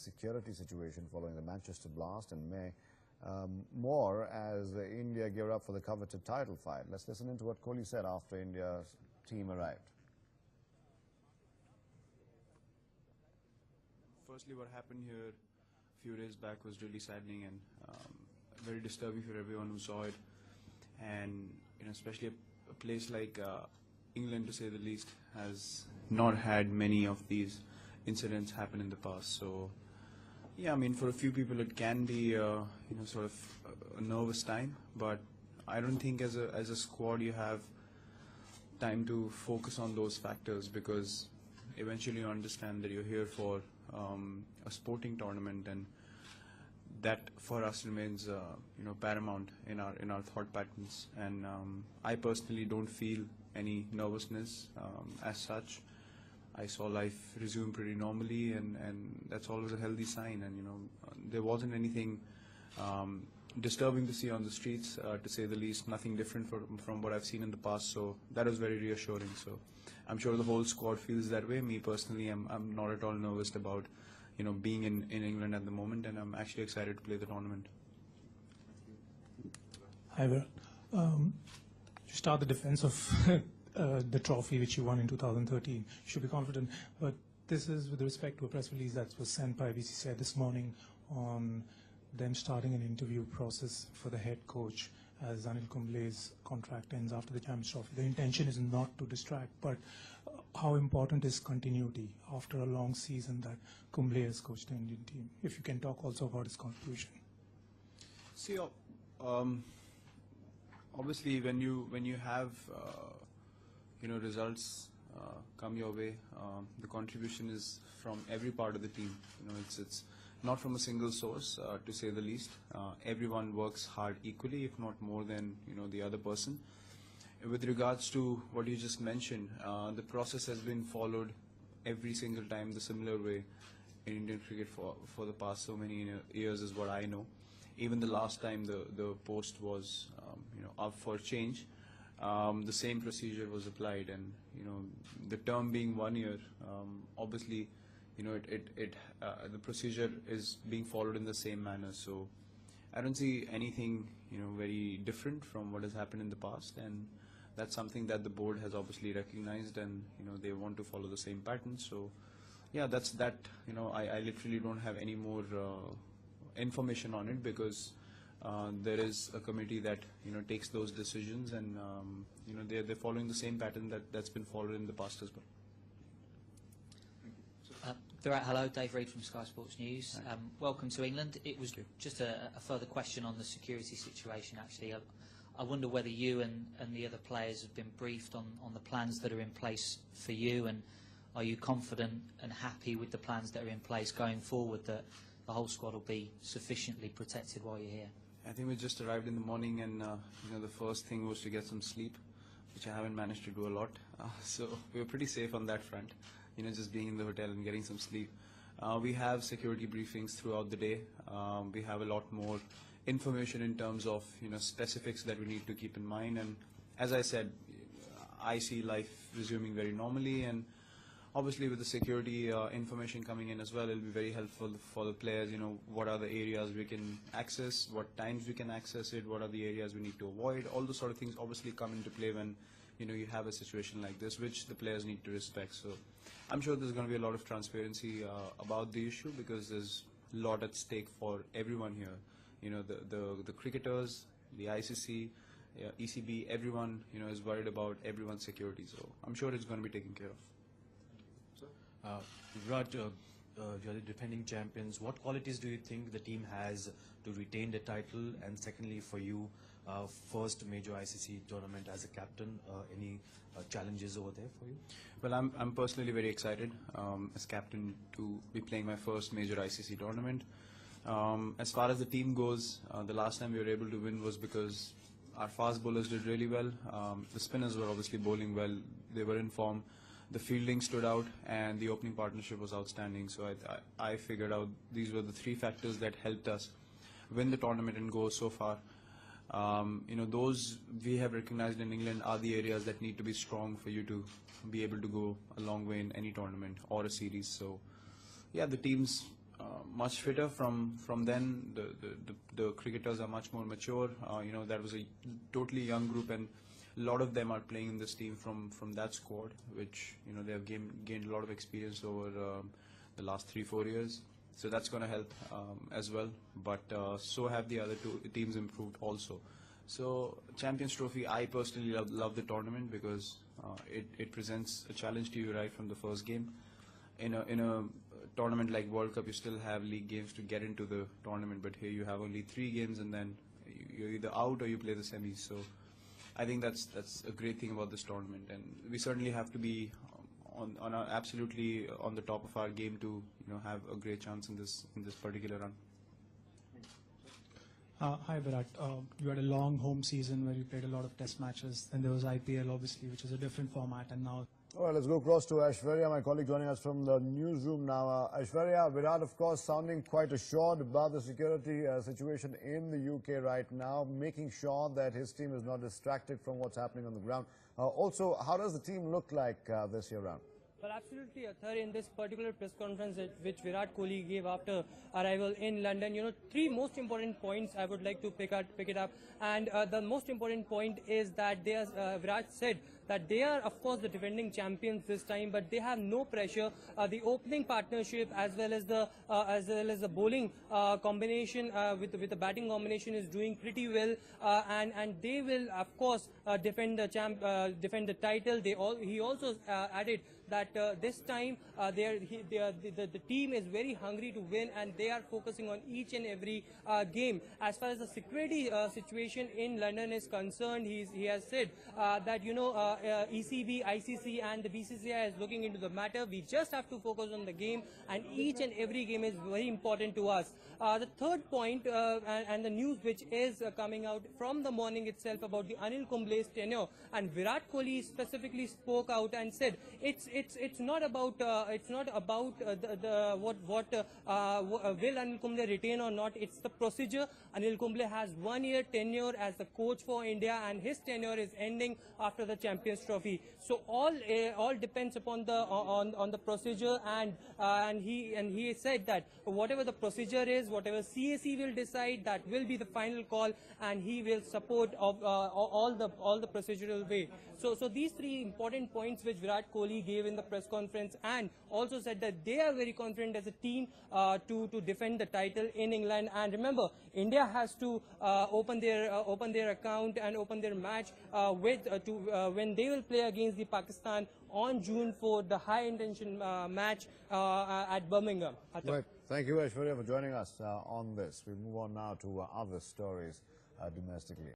security situation following the Manchester blast in May. More as India gear up for the coveted title fight. Let's listen into what Kohli said after India's team arrived. Firstly, what happened here a few days back was really saddening and very disturbing for everyone who saw it. And especially a place like England, to say the least, has not had many of these incidents happen in the past. So yeah, I mean, for a few people it can be sort of a nervous time, but I don't think as a squad you have time to focus on those factors, because eventually you understand that you're here for a sporting tournament, and that for us remains paramount in our thought patterns. And I personally don't feel any nervousness as such. I saw life resume pretty normally, and that's always a healthy sign. And there wasn't anything disturbing to see on the streets, to say the least. Nothing different from what I've seen in the past. So that was very reassuring. So I'm sure the whole squad feels that way. Me personally, I'm not at all nervous about being in England at the moment, and I'm actually excited to play the tournament. Hi, Virat. You start the defense of the trophy which you won in 2013. You should be confident, but this is with respect to a press release that was sent by BCCI this morning on them starting an interview process for the head coach as Anil Kumble's contract ends after the Champions Trophy. The intention is not to distract, but how important is continuity after a long season that Kumble has coached the Indian team? If you can talk also about his contribution. See, obviously when you have results come your way, the contribution is from every part of the team. It's not from a single source, to say the least. Everyone works hard equally, if not more than the other person. With regards to what you just mentioned, the process has been followed every single time the similar way in Indian cricket for the past so many years, is what I know. Even the last time the post was up for change, the same procedure was applied, and the term being 1 year, obviously the procedure is being followed in the same manner. So I don't see anything very different from what has happened in the past, and that's something that the board has obviously recognized, and they want to follow the same pattern. So yeah, that's that. I literally don't have any more information on it, because there is a committee that takes those decisions, and they're following the same pattern that's been followed in the past as well. Virat, hello, Dave Reid from Sky Sports News. Welcome to England. It was just a further question on the security situation, actually. I wonder whether you and the other players have been briefed on the plans that are in place for you, and are you confident and happy with the plans that are in place going forward, that the whole squad will be sufficiently protected while you're here? I think we just arrived in the morning, and the first thing was to get some sleep, which I haven't managed to do a lot. So we were pretty safe on that front, just being in the hotel and getting some sleep. We have security briefings throughout the day. We have a lot more information in terms of specifics that we need to keep in mind. And as I said, I see life resuming very normally, and obviously with the security information coming in as well, it'll be very helpful for the players. What are the areas we can access, what times we can access it, what are the areas we need to avoid. All those sort of things obviously come into play when you have a situation like this, which the players need to respect. So I'm sure there's going to be a lot of transparency about the issue, because there's a lot at stake for everyone here. The cricketers, the ICC, ECB, everyone is worried about everyone's security. So I'm sure it's going to be taken care of. Virat, you're the defending champions. What qualities do you think the team has to retain the title? And secondly, for you, first major ICC tournament as a captain, any challenges over there for you? Well, I'm personally very excited as captain to be playing my first major ICC tournament. As far as the team goes, the last time we were able to win was because our fast bowlers did really well. The spinners were obviously bowling well. They were in form. The fielding stood out, and the opening partnership was outstanding. So I figured out these were the three factors that helped us win the tournament and go so far. Those we have recognized in England are the areas that need to be strong for you to be able to go a long way in any tournament or a series. So yeah, the team's much fitter from then. The cricketers are much more mature. That was a totally young group, and a lot of them are playing in this team from that squad, which they have gained a lot of experience over the last 3-4 years. So that's going to help as well. But so have the other two teams improved also. So Champions Trophy, I personally love the tournament because it presents a challenge to you right from the first game. In a tournament like World Cup, you still have league games to get into the tournament, but here you have only 3 games, and then you're either out or you play the semis. So I think that's a great thing about this tournament, and we certainly have to be absolutely on the top of our game to have a great chance in this particular run. Hi Virat, you had a long home season where you played a lot of test matches, and there was IPL obviously, which is a different format, and now... All right, let's go across to Aishwarya, my colleague joining us from the newsroom now. Aishwarya, Virat of course sounding quite assured about the security situation in the UK right now, making sure that his team is not distracted from what's happening on the ground. Also, how does the team look like this year round? Well, absolutely, Athar, in this particular press conference which Virat Kohli gave after arrival in London, 3 most important points I would like to pick it up. And the most important point is that Virat said that they are, of course, the defending champions this time, but they have no pressure. The opening partnership as well as the bowling combination with the batting combination is doing pretty well, and they will, of course, defend the title. He also added that this time the team is very hungry to win, and they are focusing on each and every game. As far as the security situation in London is concerned, he has said that ECB, ICC and the BCCI is looking into the matter. We just have to focus on the game, and each and every game is very important to us. The third point and the news which is coming out from the morning itself about the Anil Kumble's tenure, and Virat Kohli specifically spoke out and said it's not about what will Anil Kumble retain or not. It's the procedure. Anil Kumble has 1 year tenure as the coach for India, and his tenure is ending after the Champions Trophy. So all depends upon the procedure, and he said that whatever the procedure is, whatever CAC will decide, that will be the final call, and he will support of all the procedural way. So these 3 important points which Virat Kohli gave in the press conference, and also said that they are very confident as a team to defend the title in England. And remember, India has to open their account and open their match when they will play against the Pakistan on June 4th, the high intention match at Birmingham. Right. Thank you, Aishwarya, for joining us on this. We move on now to other stories domestically.